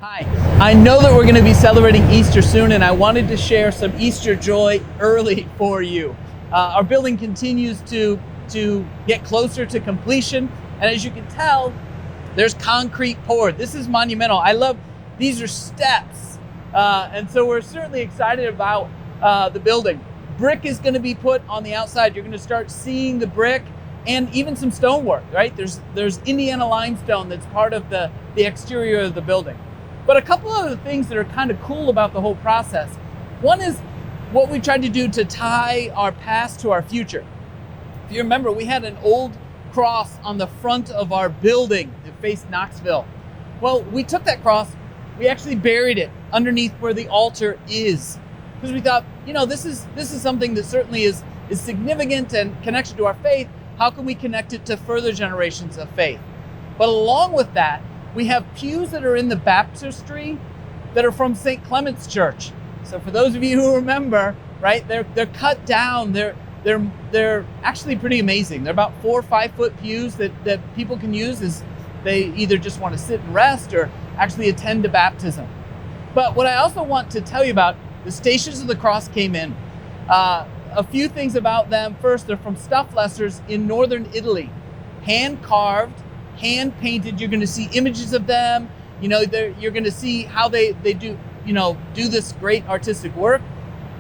Hi, I know that we're going to be celebrating Easter soon, and I wanted to share some Easter joy early for you. Our building continues to get closer to completion, and as you can tell, there's concrete poured. This is monumental. I love, these are steps, and so we're certainly excited about the building. Brick is going to be put on the outside. You're going to start seeing the brick and even some stonework, right? There's Indiana limestone that's part of the exterior of the building. But a couple of the things that are kind of cool about the whole process. One is what we tried to do to tie our past to our future. If you remember, we had an old cross on the front of our building that faced Knoxville. Well, we took that cross, we actually buried it underneath where the altar is. Because we thought, this is something that certainly is significant and connected to our faith. How can we connect it to further generations of faith? But along with that, we have pews that are in the baptistry that are from St. Clement's Church. So for those of you who remember, right, they're cut down. They're actually pretty amazing. They're about 4 or 5 foot pews that people can use as they either just want to sit and rest or actually attend a baptism. But what I also want to tell you about, the Stations of the Cross came in. A few things about them. First, they're from Stufflessers in northern Italy, hand carved, hand painted. You're going to see images of them. You're going to see how they do this great artistic work.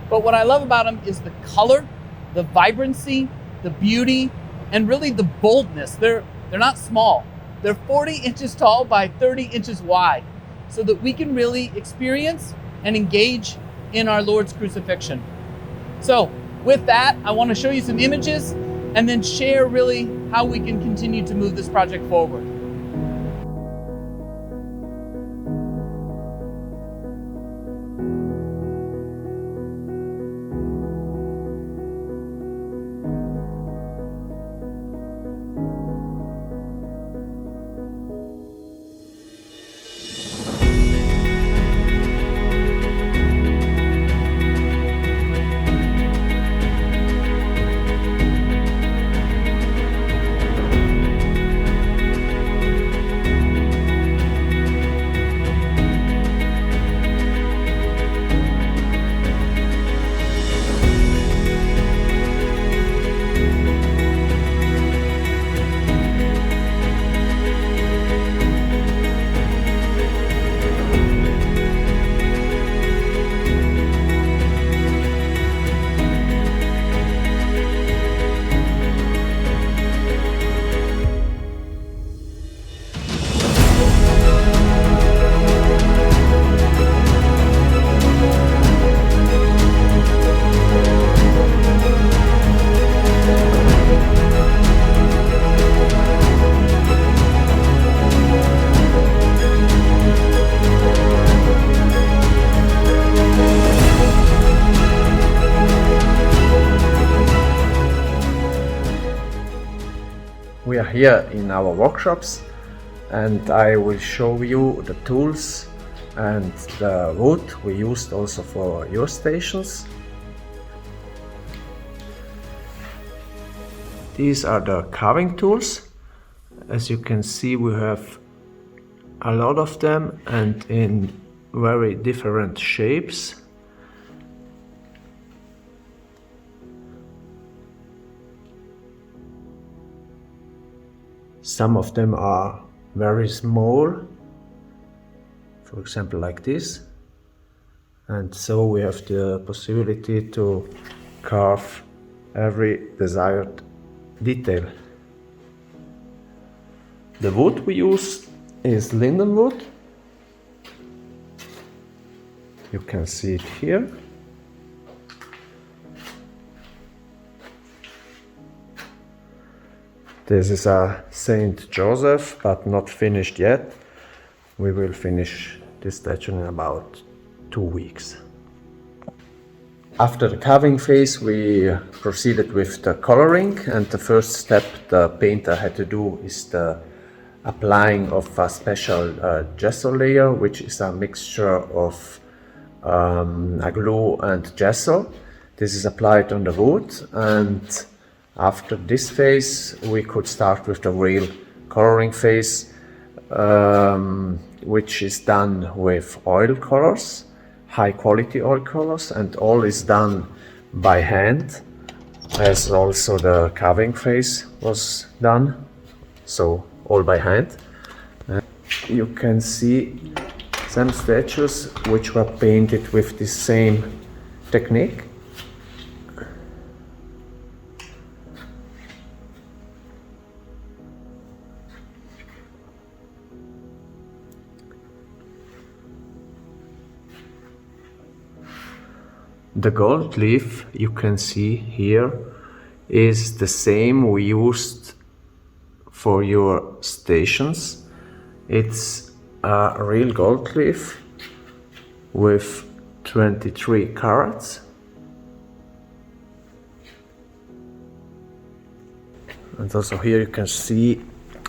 But what I love about them is the color, the vibrancy, the beauty, and really the boldness. They're not small. They're 40 inches tall by 30 inches wide, so that we can really experience and engage in our Lord's crucifixion. So with that, I want to show you some images and then share really how we can continue to move this project forward. We are here in our workshops, and I will show you the tools and the wood we used also for your stations. These are the carving tools. As you can see, we have a lot of them and in very different shapes. Some of them are very small, for example like this, and so we have the possibility to carve every desired detail. The wood we use is linden wood. You can see it here. This is a Saint Joseph, but not finished yet. We will finish this statue in about 2 weeks. After the carving phase, we proceeded with the coloring, and the first step the painter had to do is the applying of a special gesso layer, which is a mixture of a glue and gesso. This is applied on the wood, and after this phase we could start with the real coloring phase, which is done with oil colors, high quality oil colors, and all is done by hand, as also the carving phase was done, so all by hand. You can see some statues which were painted with the same technique. The gold leaf you can see here is the same we used for your stations. It's a real gold leaf with 23 carats. And also here you can see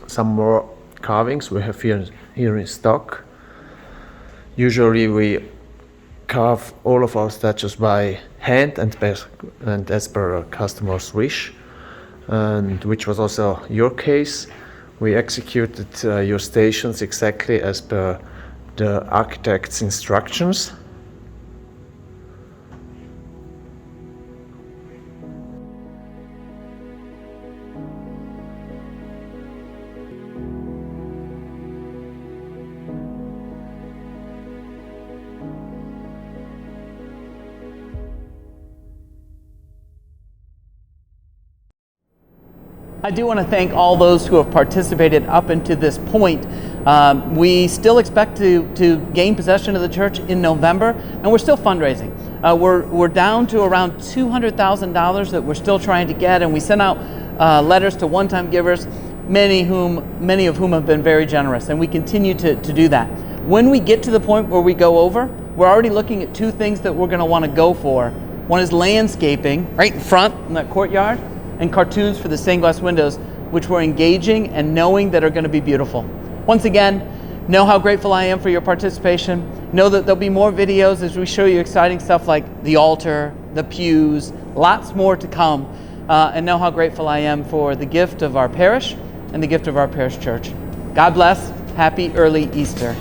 some more carvings we have here in stock. Usually we carve all of our statues by hand and as per a customer's wish, and which was also your case. We executed your stations exactly as per the architect's instructions. I do want to thank all those who have participated up until this point. We still expect to gain possession of the church in November, and we're still fundraising. We're down to around $200,000 that we're still trying to get, and we sent out letters to one-time givers, many of whom have been very generous, and we continue to do that. When we get to the point where we go over, we're already looking at two things that we're going to want to go for. One is landscaping right in front in that courtyard, and cartoons for the stained glass windows, which we're engaging and knowing that are going to be beautiful. Once again, know how grateful I am for your participation. Know that there'll be more videos as we show you exciting stuff like the altar, the pews, lots more to come. And know how grateful I am for the gift of our parish and the gift of our parish church. God bless. Happy early Easter.